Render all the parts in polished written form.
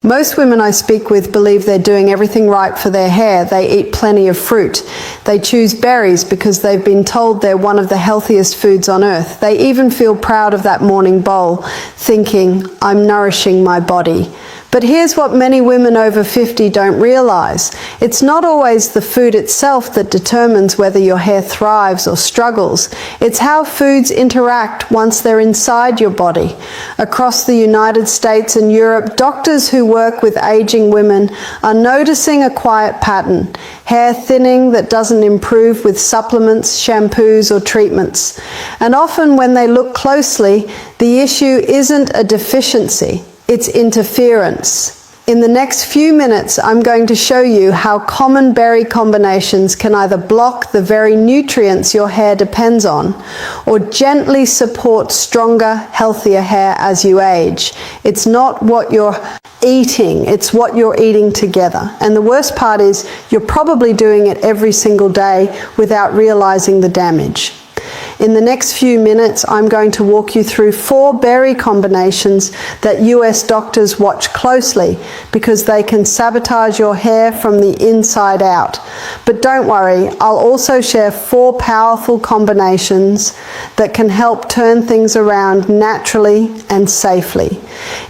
Most women I speak with believe they're doing everything right for their hair. They eat plenty of fruit. They choose berries because they've been told they're one of the healthiest foods on earth. They even feel proud of that morning bowl, thinking, I'm nourishing my body. But here's what many women over 50 don't realize. It's not always the food itself that determines whether your hair thrives or struggles. It's how foods interact once they're inside your body. Across the United States and Europe, doctors who work with aging women are noticing a quiet pattern: hair thinning that doesn't improve with supplements, shampoos, or treatments. And often when they look closely, the issue isn't a deficiency. It's interference. In the next few minutes, I'm going to show you how common berry combinations can either block the very nutrients your hair depends on, or gently support stronger, healthier hair as you age. It's not what you're eating, it's what you're eating together. And the worst part is, you're probably doing it every single day without realizing the damage. In the next few minutes, I'm going to walk you through 4 berry combinations that US doctors watch closely because they can sabotage your hair from the inside out. But don't worry, I'll also share 4 powerful combinations that can help turn things around naturally and safely.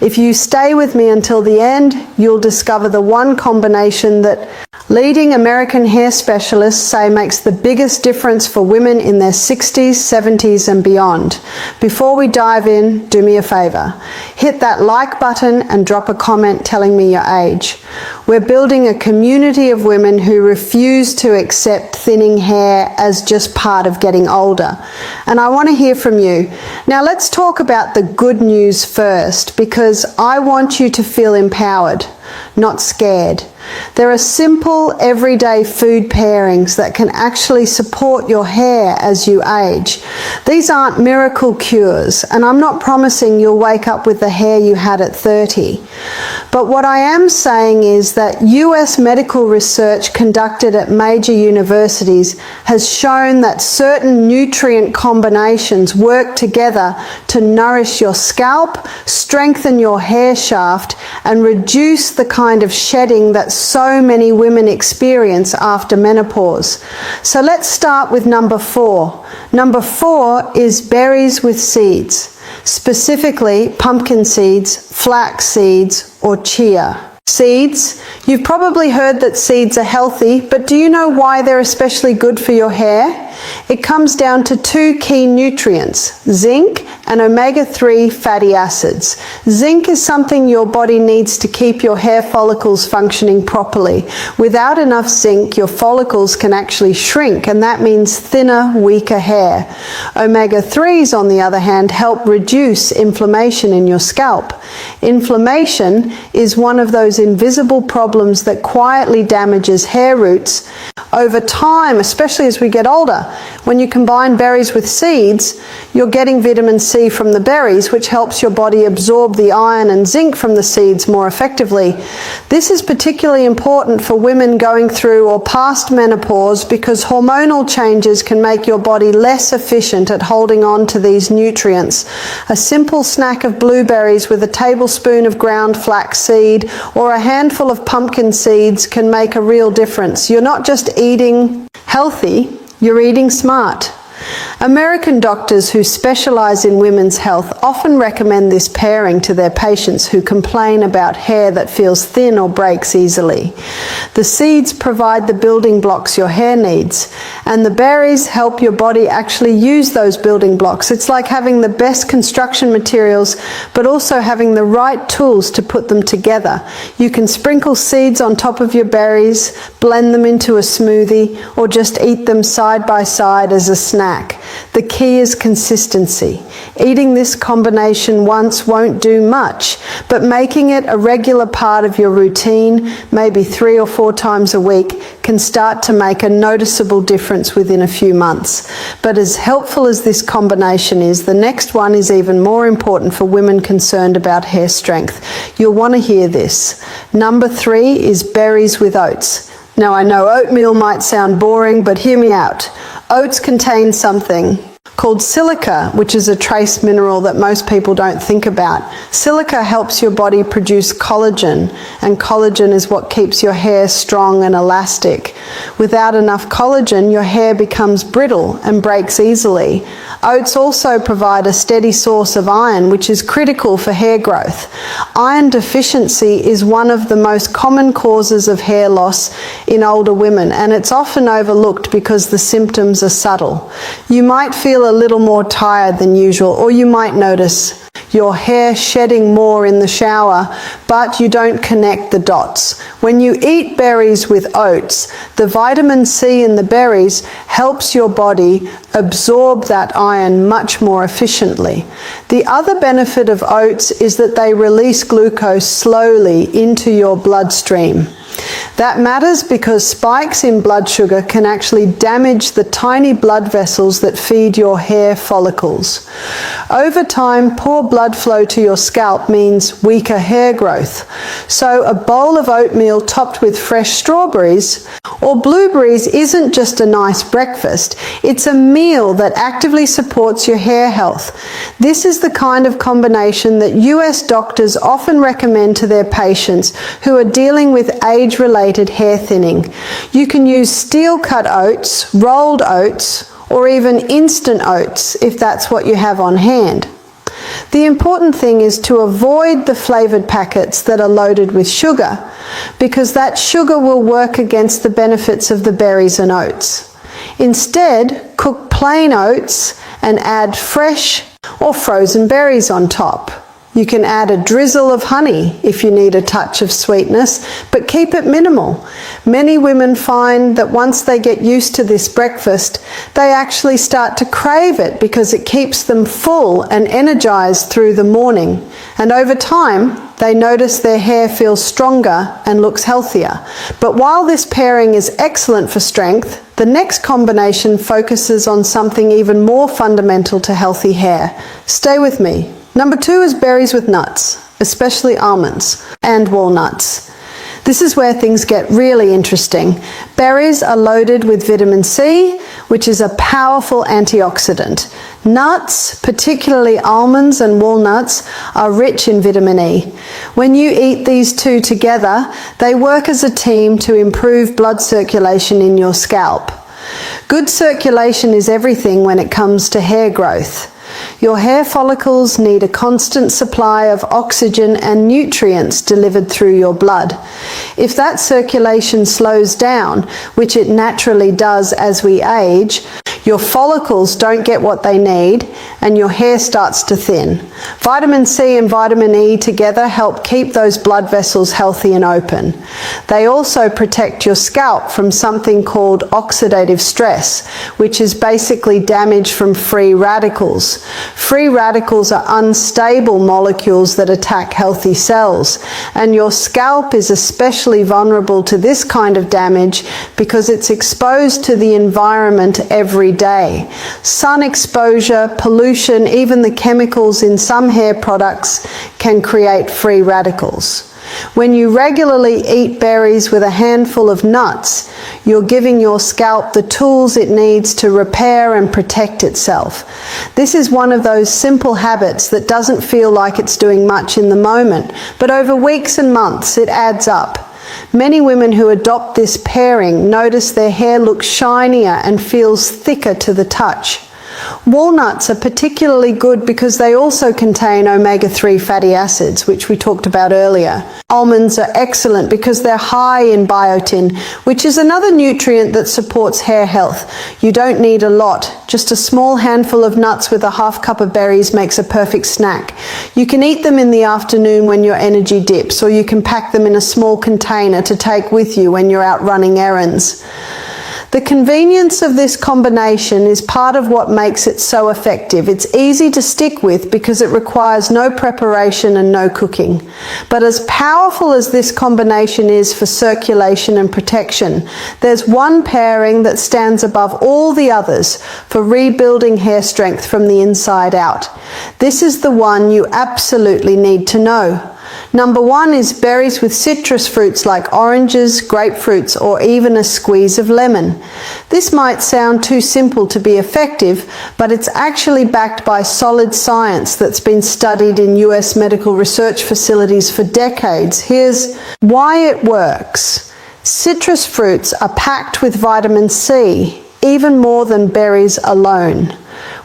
If you stay with me until the end, you'll discover the one combination that leading American hair specialists say makes the biggest difference for women in their 60s, 70s and beyond. Before we dive in, do me a favor. Hit that like button and drop a comment telling me your age. We're building a community of women who refuse to accept thinning hair as just part of getting older. And I want to hear from you. Now let's talk about the good news first, because I want you to feel empowered, not scared. There are simple, everyday food pairings that can actually support your hair as you age. These aren't miracle cures, and I'm not promising you'll wake up with the hair you had at 30. But what I am saying is that US medical research conducted at major universities has shown that certain nutrient combinations work together to nourish your scalp, strengthen your hair shaft, and reduce the kind of shedding that so many women experience after menopause. So let's start with number 4. Number 4 is berries with seeds, specifically pumpkin seeds, flax seeds, or chia. Seeds. You've probably heard that seeds are healthy, but do you know why they're especially good for your hair? It comes down to 2 key nutrients, zinc and omega-3 fatty acids. Zinc is something your body needs to keep your hair follicles functioning properly. Without enough zinc, your follicles can actually shrink, and that means thinner, weaker hair. Omega-3s, on the other hand, help reduce inflammation in your scalp. Inflammation is one of those invisible problems that quietly damages hair roots. Over time, especially as we get older, when you combine berries with seeds, you're getting vitamin C from the berries, which helps your body absorb the iron and zinc from the seeds more effectively. This is particularly important for women going through or past menopause, because hormonal changes can make your body less efficient at holding on to these nutrients. A simple snack of blueberries with a tablespoon of ground flax seed or a handful of pumpkin seeds can make a real difference. You're not just eating healthy, you're eating smart. American doctors who specialize in women's health often recommend this pairing to their patients who complain about hair that feels thin or breaks easily. The seeds provide the building blocks your hair needs, and the berries help your body actually use those building blocks. It's like having the best construction materials, but also having the right tools to put them together. You can sprinkle seeds on top of your berries, blend them into a smoothie, or just eat them side by side as a snack. The key is consistency. Eating this combination once won't do much, but making it a regular part of your routine, maybe 3 or 4 times a week, can start to make a noticeable difference within a few months. But as helpful as this combination is, the next one is even more important for women concerned about hair strength. You'll want to hear this. Number 3 is berries with oats. Now I know oatmeal might sound boring, but hear me out. Oats contain something called silica, which is a trace mineral that most people don't think about. Silica helps your body produce collagen, and collagen is what keeps your hair strong and elastic. Without enough collagen, your hair becomes brittle and breaks easily. Oats also provide a steady source of iron, which is critical for hair growth. Iron deficiency is one of the most common causes of hair loss in older women, and it's often overlooked because the symptoms are subtle. You might feel a little more tired than usual, or you might notice your hair shedding more in the shower, but you don't connect the dots. When you eat berries with oats, the vitamin C in the berries helps your body absorb that iron much more efficiently. The other benefit of oats is that they release glucose slowly into your bloodstream. That matters because spikes in blood sugar can actually damage the tiny blood vessels that feed your hair follicles. Over time, poor blood flow to your scalp means weaker hair growth. So a bowl of oatmeal topped with fresh strawberries or blueberries isn't just a nice breakfast, it's a meal that actively supports your hair health. This is the kind of combination that US doctors often recommend to their patients who are dealing with age-related hair thinning. You can use steel-cut oats, rolled oats, or even instant oats if that's what you have on hand. The important thing is to avoid the flavored packets that are loaded with sugar, because that sugar will work against the benefits of the berries and oats. Instead, cook plain oats and add fresh or frozen berries on top. You can add a drizzle of honey if you need a touch of sweetness, but keep it minimal. Many women find that once they get used to this breakfast, they actually start to crave it because it keeps them full and energized through the morning. And over time, they notice their hair feels stronger and looks healthier. But while this pairing is excellent for strength, the next combination focuses on something even more fundamental to healthy hair. Stay with me. Number 2 is berries with nuts, especially almonds and walnuts. This is where things get really interesting. Berries are loaded with vitamin C, which is a powerful antioxidant. Nuts, particularly almonds and walnuts, are rich in vitamin E. When you eat these two together, they work as a team to improve blood circulation in your scalp. Good circulation is everything when it comes to hair growth. Your hair follicles need a constant supply of oxygen and nutrients delivered through your blood. If that circulation slows down, which it naturally does as we age, your follicles don't get what they need and your hair starts to thin. Vitamin C and vitamin E together help keep those blood vessels healthy and open. They also protect your scalp from something called oxidative stress, which is basically damage from free radicals. Free radicals are unstable molecules that attack healthy cells, and your scalp is especially vulnerable to this kind of damage because it's exposed to the environment every day. Sun exposure, pollution, even the chemicals in some hair products can create free radicals. When you regularly eat berries with a handful of nuts, you're giving your scalp the tools it needs to repair and protect itself. This is one of those simple habits that doesn't feel like it's doing much in the moment, but over weeks and months it adds up. Many women who adopt this pairing notice their hair looks shinier and feels thicker to the touch. Walnuts are particularly good because they also contain omega-3 fatty acids, which we talked about earlier. Almonds are excellent because they're high in biotin, which is another nutrient that supports hair health. You don't need a lot. Just a small handful of nuts with a half cup of berries makes a perfect snack. You can eat them in the afternoon when your energy dips, or you can pack them in a small container to take with you when you're out running errands. The convenience of this combination is part of what makes it so effective. It's easy to stick with because it requires no preparation and no cooking. But as powerful as this combination is for circulation and protection, there's one pairing that stands above all the others for rebuilding hair strength from the inside out. This is the one you absolutely need to know. Number 1 is berries with citrus fruits like oranges, grapefruits, or even a squeeze of lemon. This might sound too simple to be effective, but it's actually backed by solid science that's been studied in US medical research facilities for decades. Here's why it works. Citrus fruits are packed with vitamin C, even more than berries alone.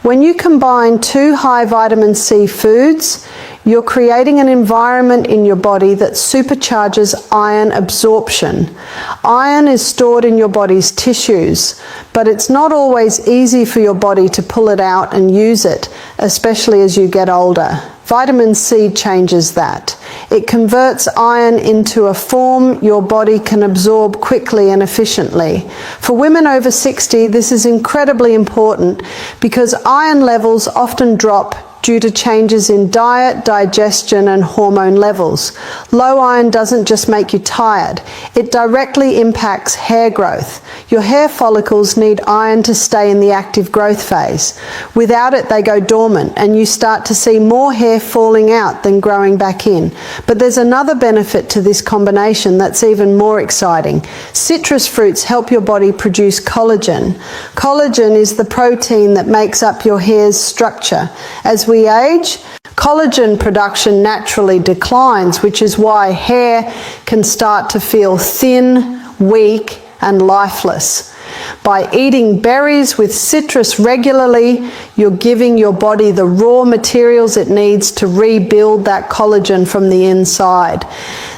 When you combine 2 high vitamin C foods, you're creating an environment in your body that supercharges iron absorption. Iron is stored in your body's tissues, but it's not always easy for your body to pull it out and use it, especially as you get older. Vitamin C changes that. It converts iron into a form your body can absorb quickly and efficiently. For women over 60, this is incredibly important because iron levels often drop due to changes in diet, digestion, and hormone levels. Low iron doesn't just make you tired, it directly impacts hair growth. Your hair follicles need iron to stay in the active growth phase. Without it, they go dormant, and you start to see more hair falling out than growing back in. But there's another benefit to this combination that's even more exciting. Citrus fruits help your body produce collagen. Collagen is the protein that makes up your hair's structure. As we age, collagen production naturally declines, which is why hair can start to feel thin, weak, and lifeless. By eating berries with citrus regularly, you're giving your body the raw materials it needs to rebuild that collagen from the inside.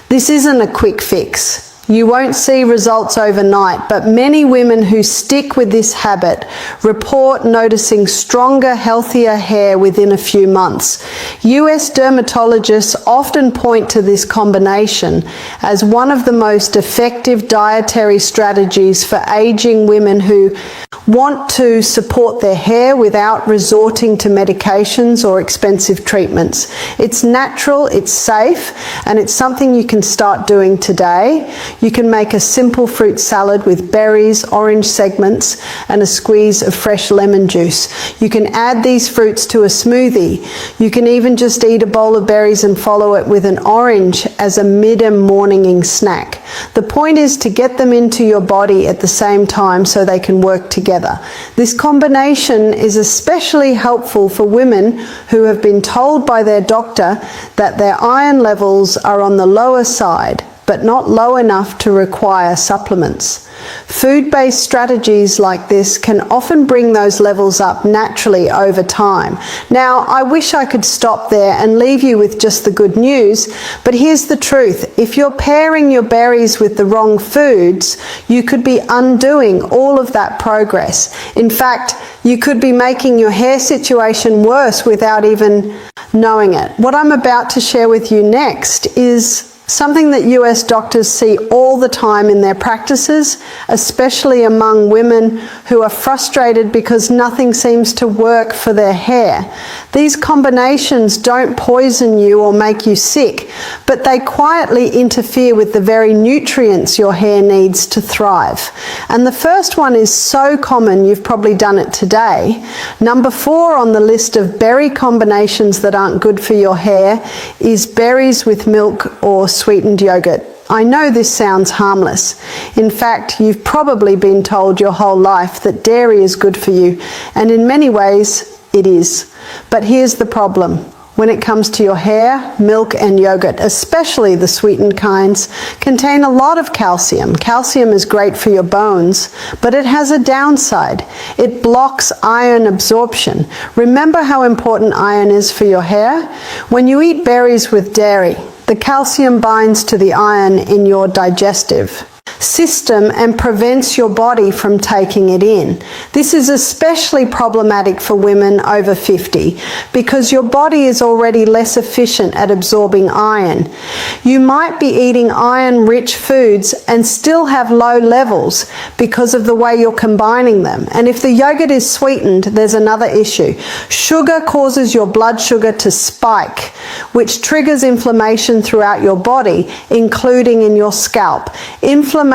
This isn't a quick fix. You won't see results overnight, but many women who stick with this habit report noticing stronger, healthier hair within a few months. US dermatologists often point to this combination as one of the most effective dietary strategies for aging women who want to support their hair without resorting to medications or expensive treatments. It's natural, it's safe, and it's something you can start doing today. You can make a simple fruit salad with berries, orange segments, and a squeeze of fresh lemon juice. You can add these fruits to a smoothie. You can even just eat a bowl of berries and follow it with an orange as a mid-morning snack. The point is to get them into your body at the same time so they can work together. This combination is especially helpful for women who have been told by their doctor that their iron levels are on the lower side, but not low enough to require supplements. Food-based strategies like this can often bring those levels up naturally over time. Now, I wish I could stop there and leave you with just the good news, but here's the truth. If you're pairing your berries with the wrong foods, you could be undoing all of that progress. In fact, you could be making your hair situation worse without even knowing it. What I'm about to share with you next is something that US doctors see all the time in their practices, especially among women who are frustrated because nothing seems to work for their hair. These combinations don't poison you or make you sick, but they quietly interfere with the very nutrients your hair needs to thrive. And the first one is so common, you've probably done it today. Number 4 on the list of berry combinations that aren't good for your hair is berries with milk or sweetened yogurt. I know this sounds harmless. In fact, you've probably been told your whole life that dairy is good for you, and in many ways it is. But here's the problem. When it comes to your hair, milk and yogurt, especially the sweetened kinds, contain a lot of calcium. Calcium is great for your bones, but it has a downside. It blocks iron absorption. Remember how important iron is for your hair? When you eat berries with dairy, the calcium binds to the iron in your digestive system and prevents your body from taking it in. This is especially problematic for women over 50 because your body is already less efficient at absorbing iron. You might be eating iron-rich foods and still have low levels because of the way you're combining them. And if the yogurt is sweetened, there's another issue. Sugar causes your blood sugar to spike, which triggers inflammation throughout your body, including in your scalp. Inflammation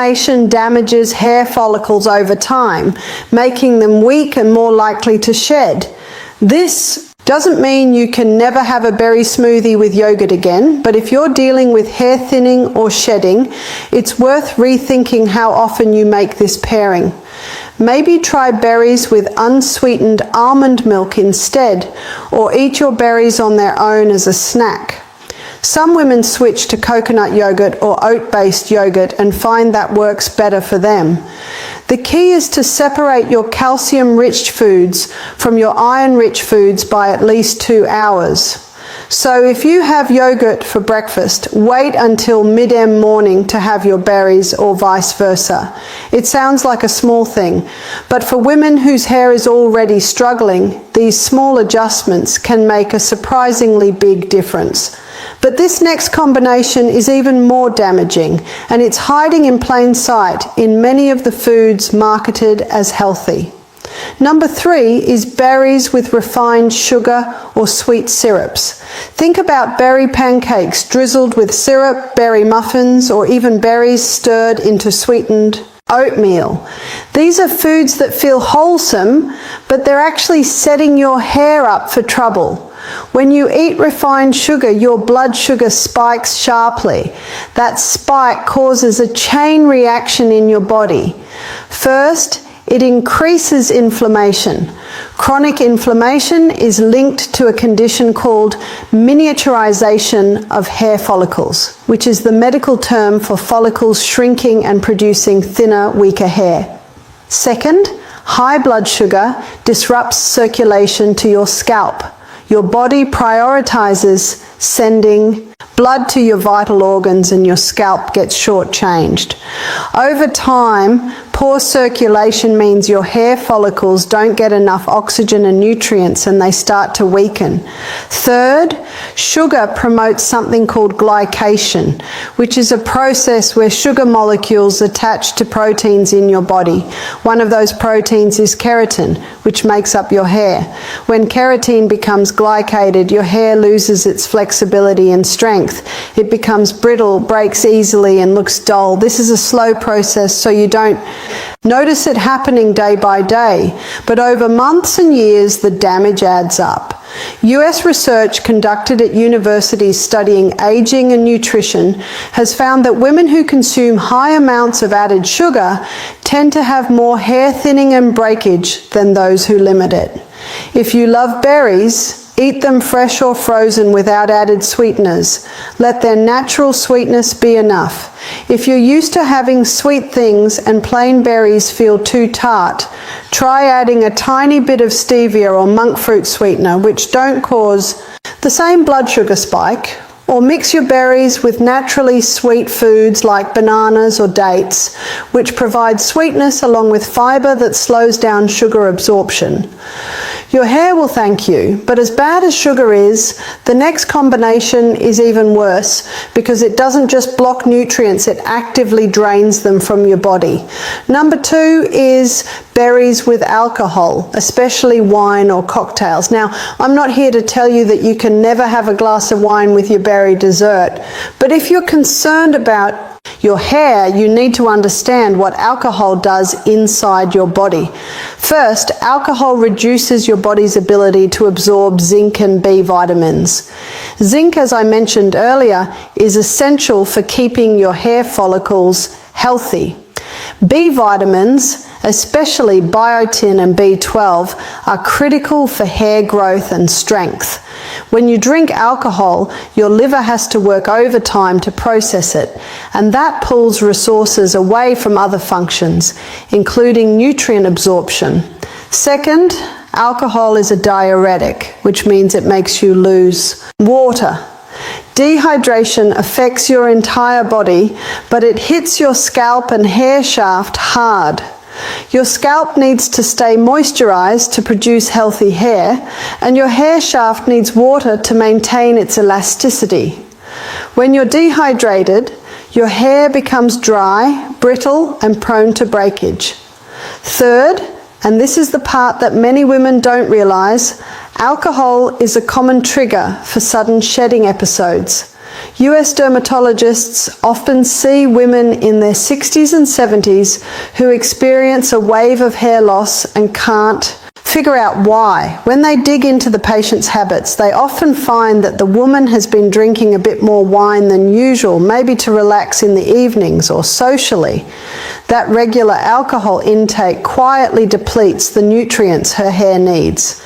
damages hair follicles over time, making them weak and more likely to shed. This Doesn't mean you can never have a berry smoothie with yogurt again, but if you're dealing with hair thinning or shedding, it's worth rethinking how often you make this pairing. Maybe try berries with unsweetened almond milk instead, or eat your berries on their own as a snack. Some women switch to coconut yogurt or oat-based yogurt and find that works better for them. The key is to separate your calcium-rich foods from your iron-rich foods by at least 2 hours. So if you have yogurt for breakfast, wait until mid-M morning to have your berries, or vice versa. It sounds like a small thing, but for women whose hair is already struggling, these small adjustments can make a surprisingly big difference. But this next combination is even more damaging, and it's hiding in plain sight in many of the foods marketed as healthy. Number 3 is berries with refined sugar or sweet syrups. Think about berry pancakes drizzled with syrup, berry muffins, or even berries stirred into sweetened oatmeal. These are foods that feel wholesome, but they're actually setting your hair up for trouble. When you eat refined sugar, your blood sugar spikes sharply. That spike causes a chain reaction in your body. First, it increases inflammation. Chronic inflammation is linked to a condition called miniaturization of hair follicles, which is the medical term for follicles shrinking and producing thinner, weaker hair. Second, high blood sugar disrupts circulation to your scalp. Your body prioritizes sending blood to your vital organs, and your scalp gets shortchanged. Over time, poor circulation means your hair follicles don't get enough oxygen and nutrients, and they start to weaken. Third, sugar promotes something called glycation, which is a process where sugar molecules attach to proteins in your body. One of those proteins is keratin, which makes up your hair. When keratin becomes glycated, your hair loses its flexibility and strength. It becomes brittle, breaks easily, and looks dull. This is a slow process, so you don't notice it happening day by day, but over months and years the damage adds up. US research conducted at universities studying aging and nutrition has found that women who consume high amounts of added sugar tend to have more hair thinning and breakage than those who limit it. If you love berries, eat them fresh or frozen without added sweeteners. Let their natural sweetness be enough. If you're used to having sweet things and plain berries feel too tart, try adding a tiny bit of stevia or monk fruit sweetener, which don't cause the same blood sugar spike. Or mix your berries with naturally sweet foods like bananas or dates, which provide sweetness along with fiber that slows down sugar absorption. Your hair will thank you, but as bad as sugar is, the next combination is even worse because it doesn't just block nutrients, it actively drains them from your body. Number 2 is berries with alcohol, especially wine or cocktails. Now, I'm not here to tell you that you can never have a glass of wine with your berry dessert, but if you're concerned about your hair, you need to understand what alcohol does inside your body. First, alcohol reduces your body's ability to absorb zinc and B vitamins. Zinc, as I mentioned earlier, is essential for keeping your hair follicles healthy. B vitamins, especially biotin and B12, are critical for hair growth and strength. When you drink alcohol, your liver has to work overtime to process it, and that pulls resources away from other functions, including nutrient absorption. Second, alcohol is a diuretic, which means it makes you lose water. Dehydration affects your entire body, but it hits your scalp and hair shaft hard. Your scalp needs to stay moisturized to produce healthy hair, and your hair shaft needs water to maintain its elasticity. When you're dehydrated, your hair becomes dry, brittle, and prone to breakage. Third, and this is the part that many women don't realize, alcohol is a common trigger for sudden shedding episodes. US dermatologists often see women in their 60s and 70s who experience a wave of hair loss and can't figure out why. When they dig into the patient's habits, they often find that the woman has been drinking a bit more wine than usual, maybe to relax in the evenings or socially. That regular alcohol intake quietly depletes the nutrients her hair needs.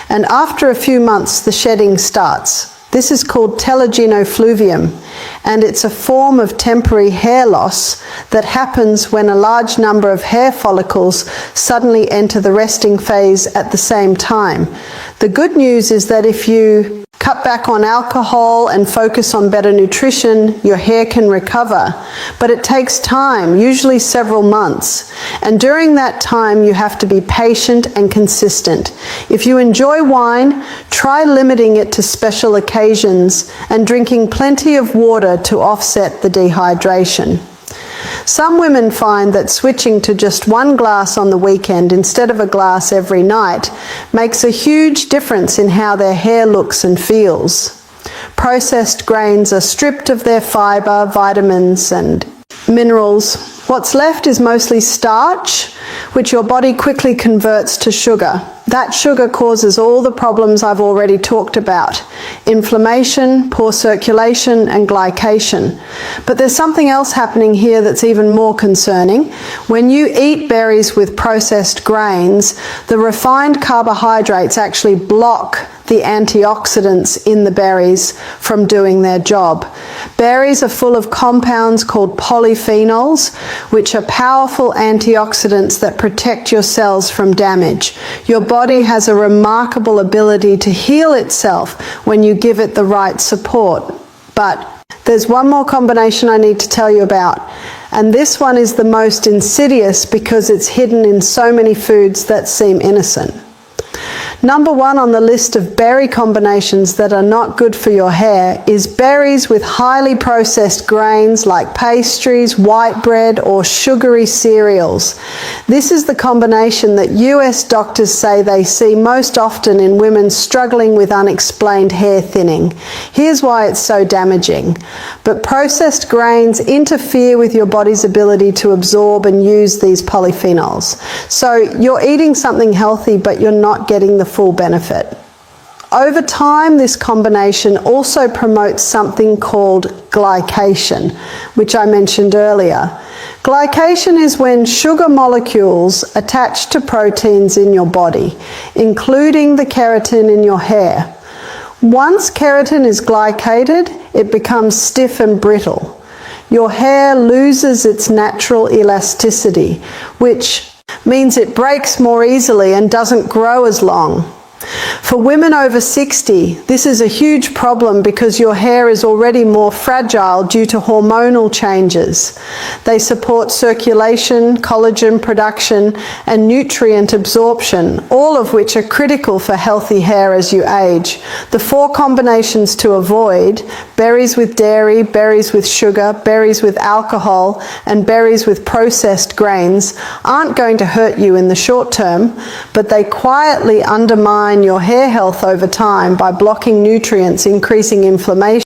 And after a few months, the shedding starts. This is called telogenofluvium, and it's a form of temporary hair loss that happens when a large number of hair follicles suddenly enter the resting phase at the same time. The good news is that if you cut back on alcohol and focus on better nutrition, your hair can recover. But it takes time, usually several months. And during that time, you have to be patient and consistent. If you enjoy wine, try limiting it to special occasions and drinking plenty of water to offset the dehydration. Some women find that switching to just one glass on the weekend instead of a glass every night makes a huge difference in how their hair looks and feels. Processed grains are stripped of their fiber, vitamins and minerals. What's left is mostly starch, which your body quickly converts to sugar. That sugar causes all the problems I've already talked about: inflammation, poor circulation, and glycation. But there's something else happening here that's even more concerning. When you eat berries with processed grains, the refined carbohydrates actually block the antioxidants in the berries from doing their job. Berries are full of compounds called polyphenols, which are powerful antioxidants that protect your cells from damage. Your body has a remarkable ability to heal itself when you give it the right support. But there's one more combination I need to tell you about, and this one is the most insidious because it's hidden in so many foods that seem innocent. Number one on the list of berry combinations that are not good for your hair is berries with highly processed grains like pastries, white bread, or sugary cereals. This is the combination that US doctors say they see most often in women struggling with unexplained hair thinning. Here's why it's so damaging. But processed grains interfere with your body's ability to absorb and use these polyphenols. So you're eating something healthy, but you're not getting the full benefit. Over time, this combination also promotes something called glycation, which I mentioned earlier. Glycation is when sugar molecules attach to proteins in your body, including the keratin in your hair. Once keratin is glycated, it becomes stiff and brittle. Your hair loses its natural elasticity, which means it breaks more easily and doesn't grow as long. For women over 60, this is a huge problem because your hair is already more fragile due to hormonal changes. They support circulation, collagen production, and nutrient absorption, all of which are critical for healthy hair as you age. The 4 combinations to avoid: berries with dairy, berries with sugar, berries with alcohol, and berries with processed grains, aren't going to hurt you in the short term, but they quietly undermine your hair health over time by blocking nutrients, increasing inflammation,